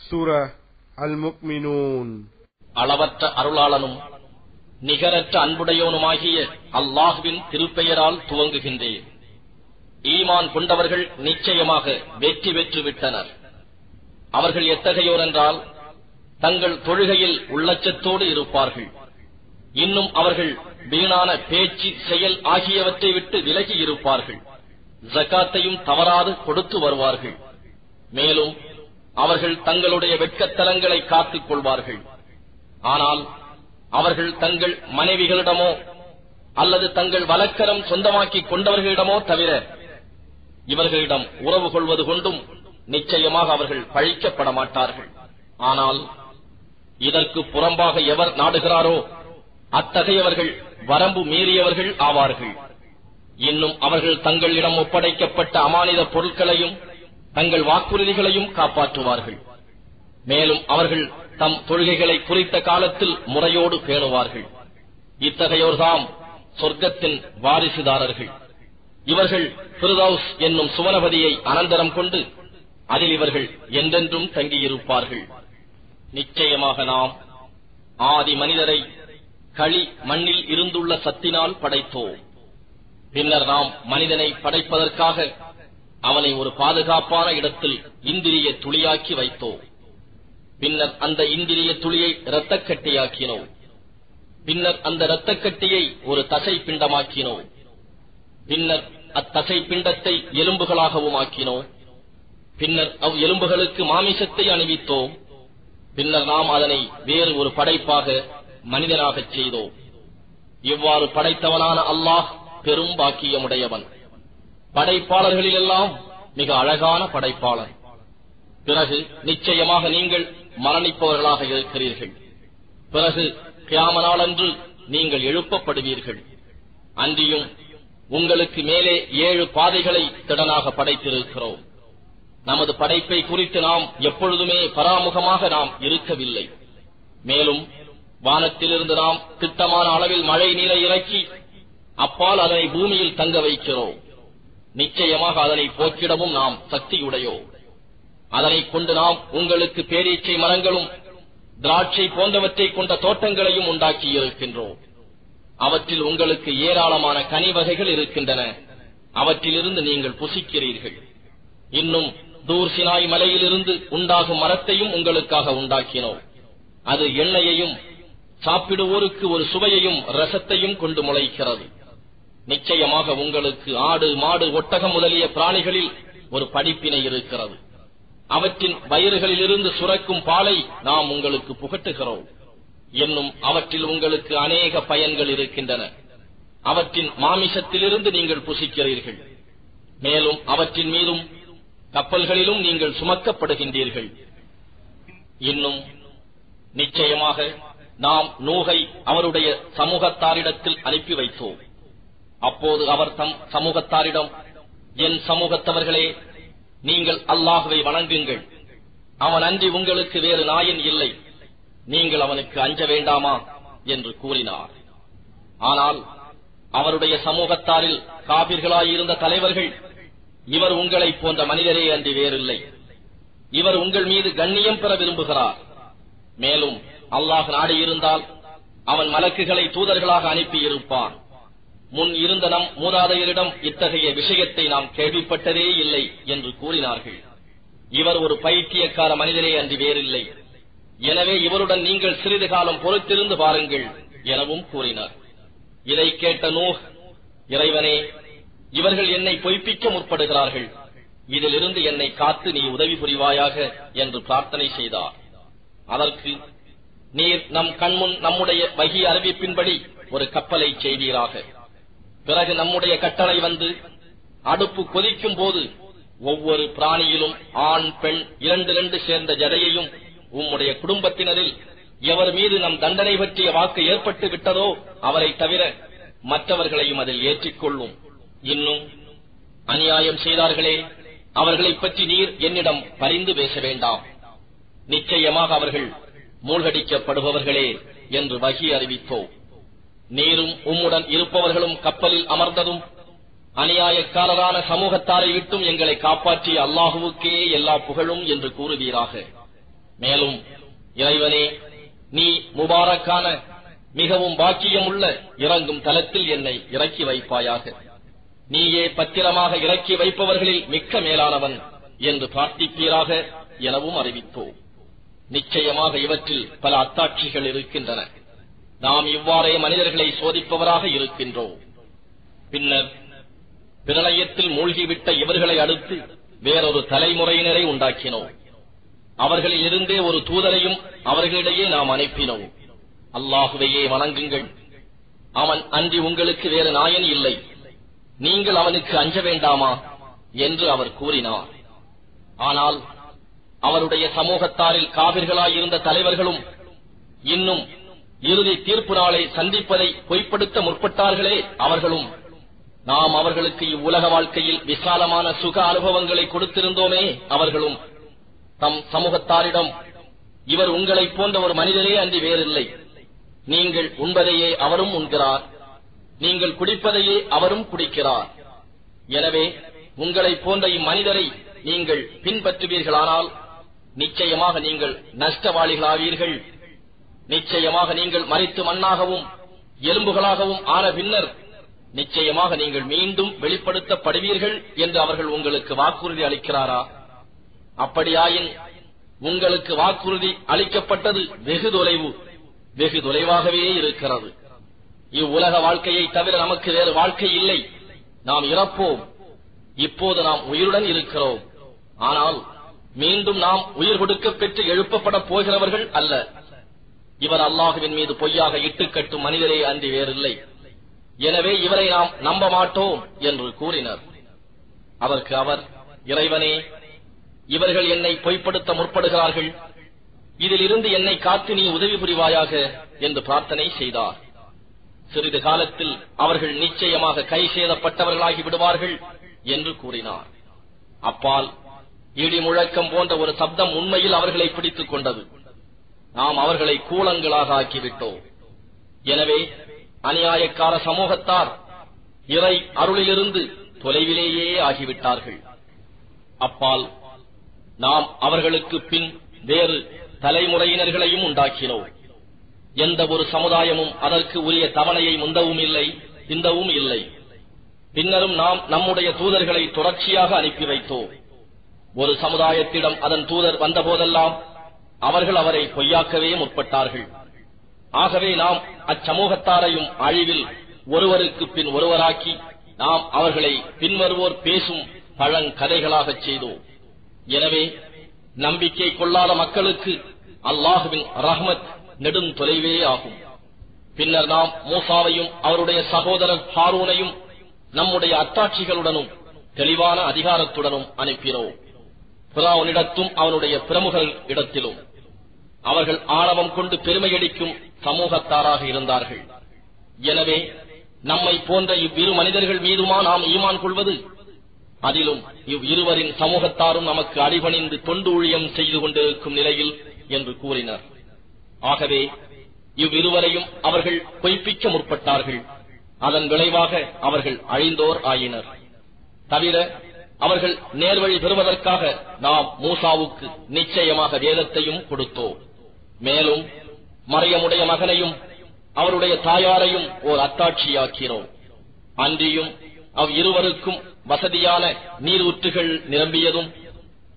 சூரா அல்-முக்மினூன். அளவற்ற அருளாளனும் நிகரற்ற அன்புடையோனுமாகிய அல்லாஹ்வின் திருப்பெயரால் துவங்குகின்றேன். ஈமான் கொண்டவர்கள் நிச்சயமாக வெற்றி பெற்று விட்டனர். அவர்கள் எத்தகையோர் என்றால், தங்கள் தொழுகையில் உள்ளச்சத்தோடு இருப்பார்கள். இன்னும் அவர்கள் வீணான பேச்சு, செயல் ஆகியவற்றை விட்டு விலகி இருப்பார்கள். ஜகாத்தையும் தவறாது கொடுத்து வருவார்கள். மேலும் அவர்கள் தங்களுடைய வெட்கத்தலங்களை காத்துக் கொள்வார்கள். ஆனால் அவர்கள் தங்கள் மனைவிகளிடமோ அல்லது தங்கள் வலக்கரம் சொந்தமாக்கிக் கொண்டவர்களிடமோ தவிர இவர்களிடம் உறவு கொள்வது கொண்டும் நிச்சயமாக அவர்கள் பழிக்கப்பட மாட்டார்கள். ஆனால் இதற்கு புறம்பாக எவர் நாடுகிறாரோ அத்தகையவர்கள் வரம்பு மீறியவர்கள் ஆவார்கள். இன்னும் அவர்கள் தங்களிடம் ஒப்படைக்கப்பட்ட அமானித பொருட்களையும் தங்கள் வாக்குறுதிகளையும் காப்பாற்றுவார்கள். மேலும் அவர்கள் தம் தொழுகைகளை குறித்த காலத்தில் முறையோடு பேணுவார்கள். இத்தகையோர்தாம் சொர்க்கத்தின் வாரிசுதாரர்கள். இவர்கள் ஃபிர்தௌஸ் என்னும் சுவனபதியை அனந்தரம் கொண்டு அதில் இவர்கள் என்றென்றும் தங்கியிருப்பார்கள். நிச்சயமாக நாம் ஆதி மனிதரை களி மண்ணில் இருந்துள்ள சத்தினால் படைத்தோம். பின்னர் நாம் மனிதனை படைப்பதற்காக அவனை ஒரு பாதுகாப்பான இடத்தில் இந்திரிய துளியாக்கி வைத்தோம். பின்னர் அந்த இந்திரிய துளியை இரத்தக்கட்டியாக்கினோம். பின்னர் அந்த இரத்தக்கட்டியை ஒரு தசை பிண்டமாக்கினோம். பின்னர் அத்தசை பிண்டத்தை எலும்புகளாகவும் ஆக்கினோம். பின்னர் எலும்புகளுக்கு மாமிசத்தை அணிவித்தோம். பின்னர் நாம் அதனை வேறு ஒரு படைப்பாக மனிதனாகச் செய்தோம். இவ்வாறு படைத்தவனான அல்லாஹ் பெரும் பாக்கியமுடையவன். படைப்பாளர்களிலெல்லாம் மிக அழகான படைப்பாளர். பிறகு நிச்சயமாக நீங்கள் மரணிப்பவர்களாக இருக்கிறீர்கள். பிறகு கியாம நாளன்று நீங்கள் எழுப்பப்படுவீர்கள். அன்றியும் உங்களுக்கு மேலே 7 பாதைகளை திடனாக படைத்திருக்கிறோம். நமது படைப்பை குறித்து நாம் எப்பொழுதுமே பராமுகமாக நாம் இருக்கவில்லை. மேலும் வானத்திலிருந்து நாம் திட்டமான அளவில் மழை நீரை இறக்கி அப்பால் அதனை பூமியில் தங்க வைக்கிறோம். நிச்சயமாக அதனை போக்கிடவும் நாம் சக்தியுடையோம். அதனை கொண்டு நாம் உங்களுக்கு பேரீச்சை மரங்களும் திராட்சை போன்றவற்றை கொண்ட தோட்டங்களையும் உண்டாக்கி இருக்கின்றோம். அவற்றில் உங்களுக்கு ஏராளமான கனி வகைகள் இருக்கின்றன. அவற்றிலிருந்து நீங்கள் புசிக்கிறீர்கள். இன்னும் தூர் சினாய் மலையிலிருந்து உண்டாகும் மரத்தையும் உங்களுக்காக உண்டாக்கினோம். அது எண்ணெயையும் சாப்பிடுவோருக்கு ஒரு சுவையையும் ரசத்தையும் கொண்டு முளைக்கிறது. நிச்சயமாக உங்களுக்கு ஆடு, மாடு, ஒட்டகம் முதலிய பிராணிகளில் ஒரு படிப்பினை இருக்கிறது. அவற்றின் வயிறுகளிலிருந்து சுரக்கும் பாலை நாம் உங்களுக்கு புகட்டுகிறோம். என்னும் அவற்றில் உங்களுக்கு அநேக பயன்கள் இருக்கின்றன. அவற்றின் மாமிசத்திலிருந்து நீங்கள் புசிக்கிறீர்கள். மேலும் அவற்றின் மீதும் கப்பல்களிலும் நீங்கள் சுமக்கப்படுகின்றீர்கள். இன்னும் நிச்சயமாக நாம் நூகை அவருடைய சமூகத்தாரிடத்தில் அனுப்பி வைத்தோம். அப்போது அவர் தம் சமூகத்தாரிடம், என் சமூகத்தவர்களே, நீங்கள் அல்லாஹ்வை வணங்குங்கள். அவன் அன்றி உங்களுக்கு வேறு நாயன் இல்லை. நீங்கள் அவனுக்கு அஞ்ச வேண்டாமா என்று கூறினார். ஆனால் அவருடைய சமூகத்தாரில் காபிர்களாயிருந்த தலைவர்கள், இவர் உங்களைப் போன்ற மனிதரே அன்றி வேறில்லை. இவர் உங்கள் மீது கண்ணியம் பெற விரும்புகிறார். மேலும் அல்லாஹ் நாடியிருந்தால் அவன் மலக்குகளை தூதர்களாக அனுப்பியிருப்பான். முன் இருந்த நம் மூதாதையரிடம் இத்தகைய விஷயத்தை நாம் கேள்விப்பட்டதே இல்லை என்று கூறினார்கள். இவர் ஒரு பைத்தியக்கார மனிதரே அன்றி வேறில்லை. எனவே இவருடன் நீங்கள் சிறிது காலம் பொறுத்திருந்து பாருங்கள் எனவும் கூறினார். இதை கேட்ட நூஹ், இறைவனே, இவர்கள் என்னை பொய்ப்பிக்க முற்படுகிறார்கள். இதிலிருந்து என்னை காத்து நீ உதவி புரிவாயாக என்று பிரார்த்தனை செய்தார். அதற்கு, நீர் நம் கண்முன் நம்முடைய வகி அறிவிப்பின்படி ஒரு கப்பலை செய்வீராக. பிறகு நம்முடைய கட்டளை வந்து அடுப்பு கொதிக்கும் போது ஒவ்வொரு பிராணியிலும் ஆண், பெண் 2 சேர்ந்த ஜடையையும் உம்முடைய குடும்பத்தினரில் எவர் மீது நம் தண்டனை பற்றிய வாக்கு ஏற்பட்டு விட்டதோ அவரை தவிர மற்றவர்களையும் அதில் ஏற்றிக்கொள்ளும். இன்னும் அநியாயம் செய்தார்களே, அவர்களைப் பற்றி நீர் என்னிடம் பரிந்து பேச வேண்டாம். நிச்சயமாக அவர்கள் மூழ்கடிக்கப்படுபவர்களே என்று வகி அறிவித்தோம். நீரும் உம்முடன் இருப்பவர்களும் கப்பலில் அமர்ந்ததும் அநியாயக்காரரான சமூகத்தாரை விட்டும் எங்களை காப்பாற்றிய அல்லாஹுவுக்கே எல்லா புகழும் என்று கூறுவீராக. மேலும் இறைவனே, நீ முபாரக்கான மிகவும் பாக்கியமுள்ள இறங்கும் தலத்தில் என்னை இறக்கி வைப்பாயாக. நீயே பத்திரமாக இறக்கி வைப்பவர்களில் மிக்க மேலானவன் என்று பிரார்த்திப்பீராக எனவும் அறிவித்தோம். நிச்சயமாக இவற்றில் பல அத்தாட்சிகள் இருக்கின்றன. நாம் இவ்வாறே மனிதர்களை சோதிப்பவராக இருக்கின்றோம். பின்னர் பிரளயத்தில் மூழ்கிவிட்ட இவர்களை அடுத்து வேறொரு தலைமுறையினரை உண்டாக்கினோம். அவர்களில் இருந்தே ஒரு தூதரையும் அவர்களிடையே நாம் அனுப்பினோம். அல்லாஹுவையே வணங்குங்கள், அவன் அன்றி உங்களுக்கு வேறு நாயன் இல்லை, நீங்கள் அவனுக்கு அஞ்ச வேண்டாமா என்று அவர் கூறினார். ஆனால் அவருடைய சமூகத்தாரில் காபிர்களாயிருந்த தலைவர்களும் இன்னும் இறுதி தீர்ப்பு நாளை சந்திப்பதை பொய்ப்படுத்த முற்பட்டார்களே, அவர்களும் நாம் அவர்களுக்கு இவ்வுலக வாழ்க்கையில் விசாலமான சுக அனுபவங்களை கொடுத்திருந்தோமே, அவர்களும் தம் சமூகத்தாரிடம், இவர் உங்களைப் போன்ற ஒரு மனிதரே அன்றி வேறில்லை, நீங்கள் உண்பதையே அவரும் உண்கிறார், நீங்கள் குடிப்பதையே அவரும் குடிக்கிறார், எனவே உங்களைப் போன்ற இம்மனிதரை நீங்கள் பின்பற்றுவீர்களானால் நிச்சயமாக நீங்கள் நஷ்டவாளிகளாவீர்கள். நிச்சயமாக நீங்கள் மரித்து மண்ணாகவும் எலும்புகளாகவும் ஆன பின்னர் நிச்சயமாக நீங்கள் மீண்டும் வெளிப்படுத்தப்படுவீர்கள் என்று அவர்கள் உங்களுக்கு வாக்குறுதி அளிக்கிறாரா? அப்படியாயின் உங்களுக்கு வாக்குறுதி அளிக்கப்பட்டது வெகு தொலைவாகவே இருக்கிறது. இவ்வுலக வாழ்க்கையை தவிர நமக்கு வேறு வாழ்க்கை இல்லை. நாம் இறப்போம். இப்போது நாம் உயிருடன் இருக்கிறோம். ஆனால் மீண்டும் நாம் உயிர் கொடுக்க பெற்று எழுப்பப்பட போகிறவர்கள் அல்ல. இவர் அல்லாஹுவின் மீது பொய்யாக இட்டுக்கட்டும் மனிதரே அன்றி வேறில்லை. எனவே இவரை நாம் நம்ப மாட்டோம் என்று கூறினர். அதற்கு அவர், இறைவனே, இவர்கள் என்னை பொய்ப்படுத்த முற்படுகிறார்கள், இதிலிருந்து என்னை காத்து நீ உதவி புரிவாயாக என்று பிரார்த்தனை செய்தார். சிறிது காலத்தில் அவர்கள் நிச்சயமாக கை சேதப்பட்டவர்களாகி விடுவார்கள் என்று கூறினார். அப்பால் இடி முழக்கம் போன்ற ஒரு சப்தம் உண்மையில் அவர்களை பிடித்துக் கொண்டது. நாம் அவர்களை கூலங்களாக ஆக்கிவிட்டோம். எனவே அநியாயக்கார சமூகத்தார் இறை அருளிலிருந்து தொலைவிலேயே ஆகிவிட்டார்கள். அப்பால் நாம் அவர்களுக்கு பின் வேறு தலைமுறையினர்களையும் உண்டாக்கினோம். எந்த ஒரு சமுதாயமும் அதற்கு உரிய தவணையை முந்தவும் இல்லை, பிந்தவும் இல்லை. பின்னரும் நாம் நம்முடைய தூதர்களை தொடர்ச்சியாக அனுப்பி வைத்தோம். ஒரு சமுதாயத்திடம் அதன் தூதர் வந்தபோதெல்லாம் அவர்கள் அவரை பொய்யாக்கவே முற்பட்டார்கள். ஆகவே நாம் அச்சமூகத்தாரையும் அழிவில் ஒருவருக்கு பின் ஒருவராக்கி நாம் அவர்களை பின்வருவோர் பேசும் பழங்கதைகளாகச் செய்தோம். எனவே நம்பிக்கை கொள்ளாத மக்களுக்கு அல்லாஹுவின் ரஹ்மத் நெடும் தொலைவே ஆகும். பின்னர் நாம் மூசாவையும் அவருடைய சகோதரர் ஹாரூனையும் நம்முடைய அத்தாட்சிகளுடனும் தெளிவான அதிகாரத்துடனும் அனுப்பினோம். பிராவுனிடத்தும் அவனுடைய பிரமுகர் இடத்திலும் அவர்கள் ஆணவம் கொண்டு பெருமையடிக்கும் சமூகத்தாராக இருந்தார்கள். எனவே நம்மை போன்ற இவ்விரு மனிதர்கள் மீதுமா நாம் ஈமான் கொள்வது? அதிலும் இவ்விருவரின் சமூகத்தாரும் நமக்கு அடிபணிந்து தொண்டு ஊழியம் செய்து கொண்டிருக்கும் நிலையில் என்று கூறினர். ஆகவே இவ்விருவரையும் அவர்கள் பொய்ப்பிக்க முற்பட்டார்கள். அதன் விளைவாக அவர்கள் அழிந்தோர் ஆயினர். தவிர அவர்கள் நேர்வழி பெறுவதற்காக நாம் மூசாவுக்கு நிச்சயமாக வேதத்தையும் கொடுத்தோம். மேலும் மரியமுடைய மகனையும் அவருடைய தாயாரையும் ஓர் அத்தாட்சியாக்கினோம். அன்றியும் அவ்விருவருக்கும் வசதியான நீரூற்றுகள் நிரம்பியதும்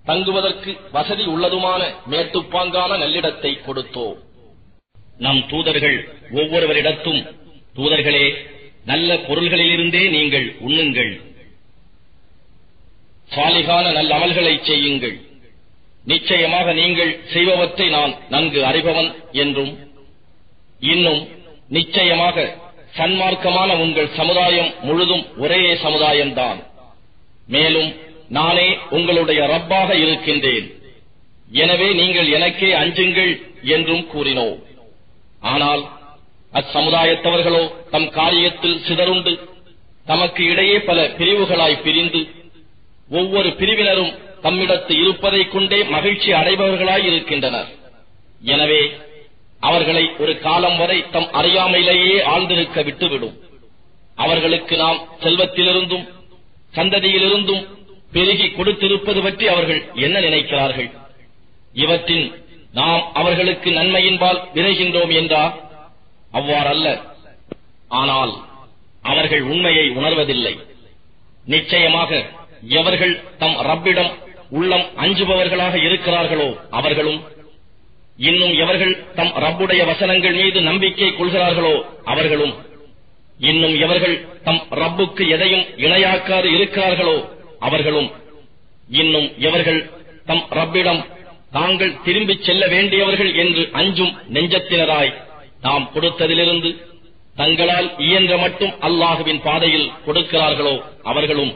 தங்குவதற்கு வசதி உள்ளதுமான மேட்டுப்பாங்கான நல்லிடத்தை கொடுத்தோம். நம் தூதர்கள் ஒவ்வொருவரிடத்தும், தூதர்களே, நல்ல பொருள்களிலிருந்தே நீங்கள் உண்ணுங்கள், சாலிகான நல்ல அமல்களை செய்யுங்கள், நிச்சயமாக நீங்கள் செய்பவற்றை நான் நன்கு அறிபவன் என்றும், இன்னும் நிச்சயமாக சன்மார்க்கமான உங்கள் சமுதாயம் முழுதும் ஒரே சமுதாயம்தான், மேலும் நானே உங்களுடைய ரப்பாக இருக்கின்றேன், எனவே நீங்கள் எனக்கே அஞ்சுங்கள் என்றும் கூறினோம். ஆனால் அச்சமுதாயத்தவர்களோ தம் காரியத்தில் சிதறுண்டு தமக்கு இடையே பல பிரிவுகளாய் பிரிந்து ஒவ்வொரு பிரிவினரும் தம்மிடத்து இருப்பதைக் கொண்டே மகிழ்ச்சி அடைபவர்களாய் இருக்கின்றனர். எனவே அவர்களை ஒரு காலம் வரை தம் அறியாமையிலேயே ஆழ்ந்திருக்க விட்டுவிடும். அவர்களுக்கு நாம் செல்வத்திலிருந்தும் சந்ததியிலிருந்தும் பெருகி கொடுத்திருப்பது பற்றி அவர்கள் என்ன நினைக்கிறார்கள்? இவற்றின் நாம் அவர்களுக்கு நன்மையின்பால் விரைகின்றோம் என்றா? அவ்வாறல்ல. ஆனால் அவர்கள் உண்மையை உணர்வதில்லை. நிச்சயமாக எவர்கள் தம் ரப்பிடம் உள்ளம் அஞ்சுபவர்களாக இருக்கிறார்களோ அவர்களும், இன்னும் எவர்கள் தம் ரப்புடைய வசனங்கள் மீது நம்பிக்கை கொள்கிறார்களோ அவர்களும், இன்னும் எவர்கள் தம் ரப்புக்கு எதையும் இணையாக்காது இருக்கிறார்களோ அவர்களும், இன்னும் எவர்கள் தம் ரப்பிடம் தாங்கள் திரும்பிச் செல்ல வேண்டியவர்கள் என்று அஞ்சும் நெஞ்சத்தினராய் நாம் கொடுத்ததிலிருந்து தங்களால் இயன்ற மட்டும் அல்லாஹுவின் பாதையில் கொடுக்கிறார்களோ அவர்களும்